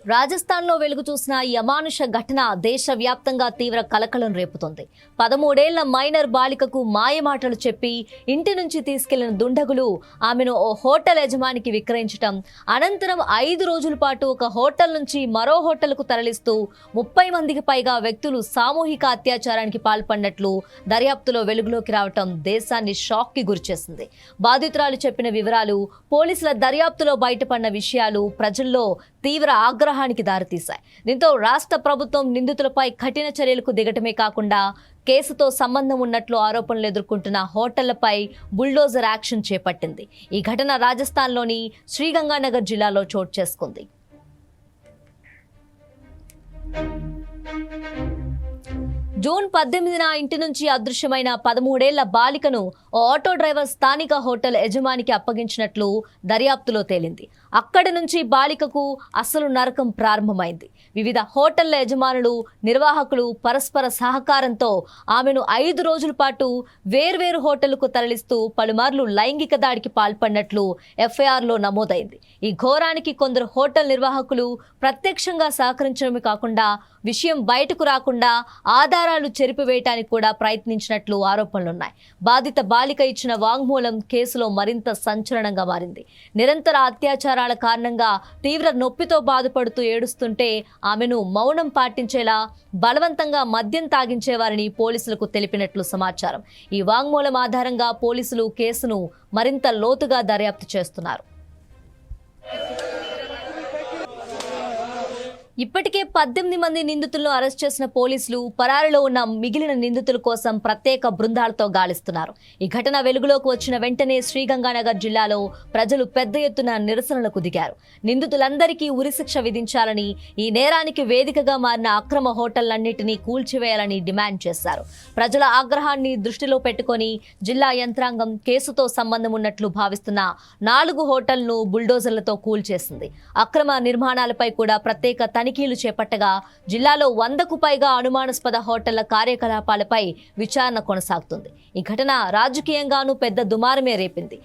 రాజస్థాన్లో వెలుగు చూసిన ఈ అమానుష ఘటన దేశవ్యాప్తంగా తీవ్ర కలకలం రేపుతోంది. 13 ఏళ్ల మైనర్ బాలికకు మాయమాటలు చెప్పి ఇంటి నుంచి తీసుకెళ్లిన దుండగులు ఆమెను ఓ హోటల్ యజమానికి విక్రయించడం, అనంతరం 5 రోజుల పాటు ఒక హోటల్ నుంచి మరో హోటల్కు తరలిస్తూ 30 మందికి పైగా వ్యక్తులు సామూహిక అత్యాచారానికి పాల్పడినట్లు దర్యాప్తులో వెలుగులోకి రావటం దేశాన్ని షాక్కి గురిచేసింది. బాధితురాలు చెప్పిన వివరాలు, పోలీసుల దర్యాప్తులో బయటపడిన విషయాలు ప్రజల్లో తీవ్ర ఆగ్రహానికి దారితీశాయి. దీంతో రాష్ట్ర ప్రభుత్వం నిందితులపై కఠిన చర్యలకు దిగటమే కాకుండా కేసుతో సంబంధం ఉన్నట్లు ఆరోపణలు ఎదుర్కొంటున్న హోటళ్లపై బుల్డోజర్ యాక్షన్ చేపట్టింది. ఈ ఘటన రాజస్థాన్లోని శ్రీగంగానగర్ జిల్లాలో చోటు చేసుకుంది. జూన్ 18న ఇంటి నుంచి అదృశ్యమైన 13 ఏళ్ల బాలికను ఓ ఆటో డ్రైవర్ స్థానిక హోటల్ యజమానికి అప్పగించినట్లు దర్యాప్తులో తేలింది. అక్కడి నుంచి బాలికకు అసలు నరకం ప్రారంభమైంది. వివిధ హోటళ్ల యజమానులు, నిర్వాహకులు పరస్పర సహకారంతో ఆమెను 5 రోజుల పాటు వేర్వేరు హోటళ్లకు తరలిస్తూ పలుమార్లు లైంగిక దాడికి పాల్పడినట్లు ఎఫ్ఐఆర్లో నమోదైంది. ఈ ఘోరానికి కొందరు హోటల్ నిర్వాహకులు ప్రత్యక్షంగా సహకరించడమే కాకుండా విషయం బయటకు రాకుండా ఆధారాలు చెరిపివేయటానికి కూడా ప్రయత్నించినట్లు ఆరోపణలున్నాయి. బాధిత బాలిక ఇచ్చిన వాంగ్మూలం కేసులో మరింత సంచలనంగా మారింది. నిరంతర అత్యాచారాల కారణంగా తీవ్ర నొప్పితో బాధపడుతూ ఏడుస్తుంటే ఆమెను మౌనం పాటించేలా బలవంతంగా మద్యం తాగించేవారని పోలీసులకు తెలిపినట్లు సమాచారం. ఈ వాంగ్మూలం ఆధారంగా పోలీసులు కేసును మరింత లోతుగా దర్యాప్తు చేస్తున్నారు. ఇప్పటికే 18 మంది నిందితులను అరెస్ట్ చేసిన పోలీసులు పరారీలో ఉన్న మిగిలిన నిందితుల కోసం ప్రత్యేక బృందాలతో గాలిస్తున్నారు. ఈ ఘటన వెలుగులోకి వచ్చిన వెంటనే శ్రీగంగానగర్ జిల్లాలో ప్రజలు పెద్ద ఎత్తున నిరసనలకు దిగారు. నిందితులందరికీ ఉరిశిక్ష విధించాలని, ఈ నేరానికి వేదికగా మారిన అక్రమ హోటళ్లన్నింటినీ కూల్చివేయాలని డిమాండ్ చేశారు. ప్రజల ఆగ్రహాన్ని దృష్టిలో పెట్టుకొని జిల్లా యంత్రాంగం కేసుతో సంబంధం ఉన్నట్లు భావిస్తున్న 4 హోటళ్లను బుల్డోజర్లతో కూల్చేసింది. అక్రమ నిర్మాణాలపై కూడా ప్రత్యేక తనిఖీలు చేపట్టగా జిల్లాలో 100కు పైగా అనుమానాస్పద హోటళ్ల కార్యకలాపాలపై విచారణ కొనసాగుతుంది. ఈ ఘటన రాజకీయంగానూ పెద్ద దుమారమే రేపింది.